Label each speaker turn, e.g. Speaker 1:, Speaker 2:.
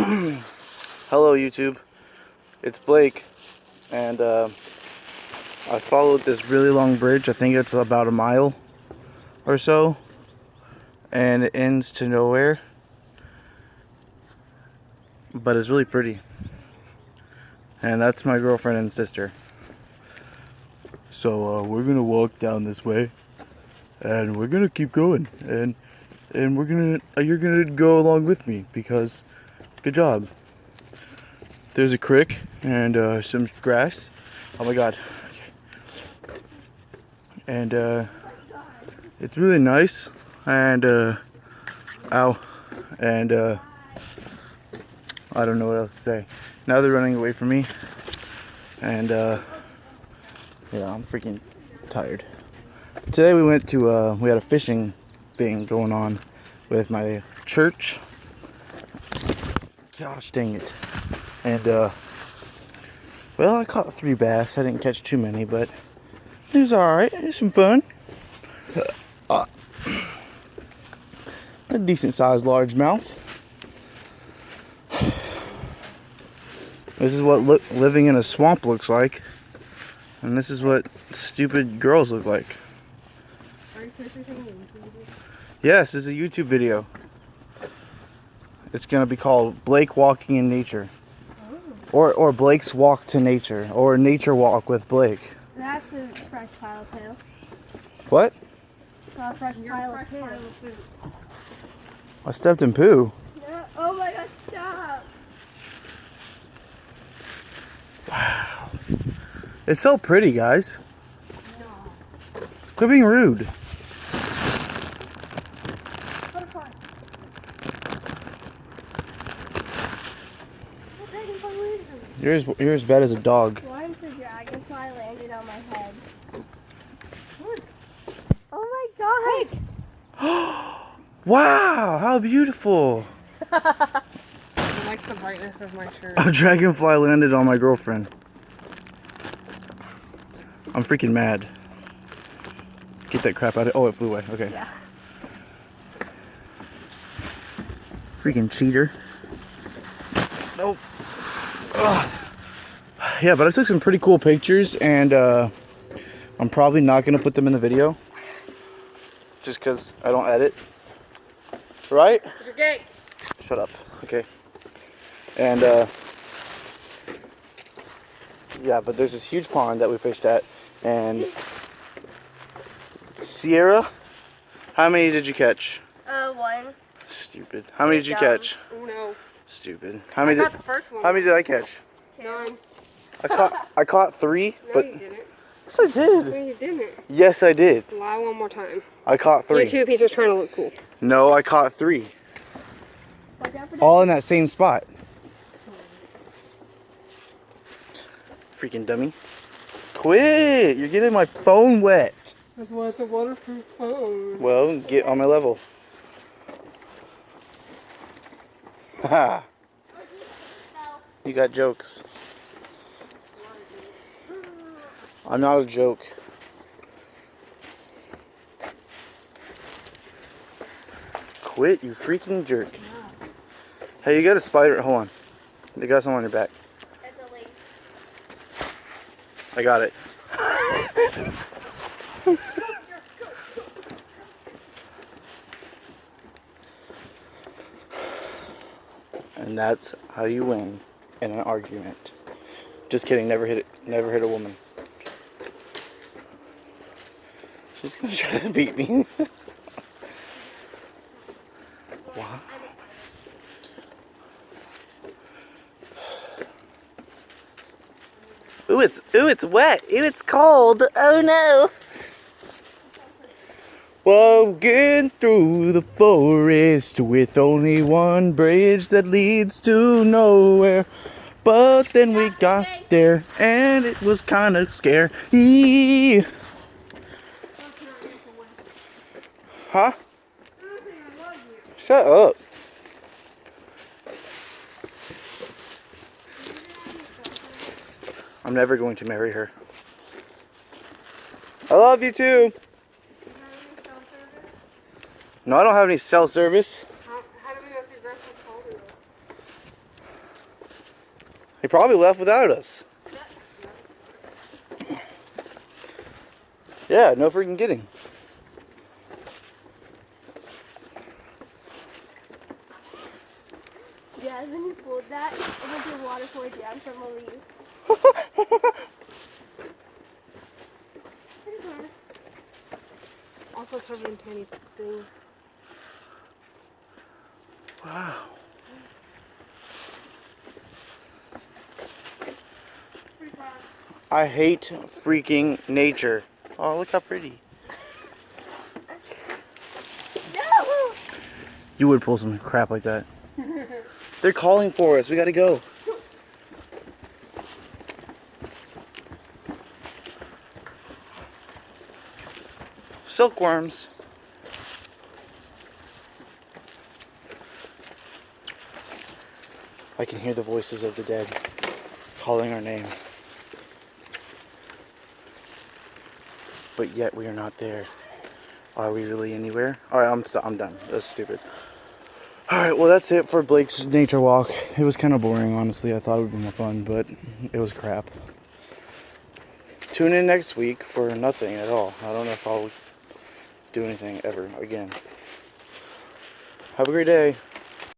Speaker 1: Hello YouTube, it's Blake, and I followed this really long bridge. I think it's about a mile or so, and it ends to nowhere, but it's really pretty. And that's my girlfriend and sister. So we're gonna walk down this way, and we're gonna keep going, and you're gonna go along with me because good job. There's a creek and some grass. Oh my god. Okay. And it's really nice, and ow, and I don't know what else to say. Now they're running away from me, and yeah, I'm freaking tired. Today we went to we had a fishing thing going on with my church. Gosh dang it. And well, I caught 3 bass. I didn't catch too many, but it was alright. It was some fun. A decent sized largemouth. This is what living in a swamp looks like. And this is what stupid girls look like.
Speaker 2: Are you fishing on YouTube?
Speaker 1: Yes, this is a YouTube video. It's going to be called Blake Walking in Nature. Oh. Or Blake's Walk to Nature. Or Nature Walk with Blake.
Speaker 2: That's a fresh pile of poo.
Speaker 1: What?
Speaker 2: A fresh pile of poo.
Speaker 1: I stepped in poo.
Speaker 2: Yeah. Oh my god, stop!
Speaker 1: Wow. It's so pretty, guys.
Speaker 2: No.
Speaker 1: Quit being rude.
Speaker 2: Butterfly.
Speaker 1: You're as bad as a dog.
Speaker 2: Once a dragonfly landed on my head. Oh my god!
Speaker 1: Wow, how beautiful.
Speaker 3: I like the brightness of my shirt.
Speaker 1: A dragonfly landed on my girlfriend. I'm freaking mad. Get that crap out of it. Oh, it flew away. Okay.
Speaker 2: Yeah.
Speaker 1: Freaking cheater. Nope. Ugh. Yeah, but I took some pretty cool pictures, and I'm probably not going to put them in the video. Just because I don't edit. Right?
Speaker 3: You're gay.
Speaker 1: Shut up. Okay. And yeah, but there's this huge pond that we fished at, and Sierra, how many did you catch?
Speaker 2: 1.
Speaker 1: Stupid. How many did you catch?
Speaker 3: Oh no.
Speaker 1: Stupid.
Speaker 3: I got the first one.
Speaker 1: How many did I catch?
Speaker 3: 9.
Speaker 1: I caught 3,
Speaker 3: No,
Speaker 1: but
Speaker 3: you didn't.
Speaker 1: yes, I did.
Speaker 3: No, you didn't.
Speaker 1: Yes, I did.
Speaker 3: Lie one more time.
Speaker 1: I caught 3.
Speaker 3: YouTube, he's just trying to look cool.
Speaker 1: No, I caught 3. All in that same spot. Freaking dummy. Quit! You're getting my phone wet.
Speaker 3: That's why it's a waterproof phone.
Speaker 1: Well, get on my level. Haha. You got jokes. I'm not a joke. Quit, you freaking jerk. Hey, you got a spider. Hold on. You got something on your back.
Speaker 2: It's a leaf.
Speaker 1: I got it. And that's how you win in an argument. Just kidding. Never hit it. Never hit a woman. She's gonna try to beat me. Wow. Ooh, it's wet. Ooh, it's cold. Oh no. Walking through the forest with only one bridge that leads to nowhere. But then we got there and it was kind of scary. Huh? Shut up. I'm never going to marry her. I love you too. No, I don't have any cell service.
Speaker 3: How do we know if your girlfriend's older?
Speaker 1: He probably left without us. Yeah, no freaking kidding.
Speaker 2: Yeah, when you pulled that, it went to water poured down from a leaf.
Speaker 3: Also covered in tiny things.
Speaker 1: Wow. I hate freaking nature. Oh, look how pretty.
Speaker 2: No!
Speaker 1: You would pull some crap like that. They're calling for us. We gotta go. Silkworms. I can hear the voices of the dead calling our name. But yet we are not there. Are we really anywhere? Alright, I'm done. That's stupid. Alright, well that's it for Blake's nature walk. It was kind of boring, honestly. I thought it would be more fun, but it was crap. Tune in next week for nothing at all. I don't know if I'll do anything ever again. Have a great day.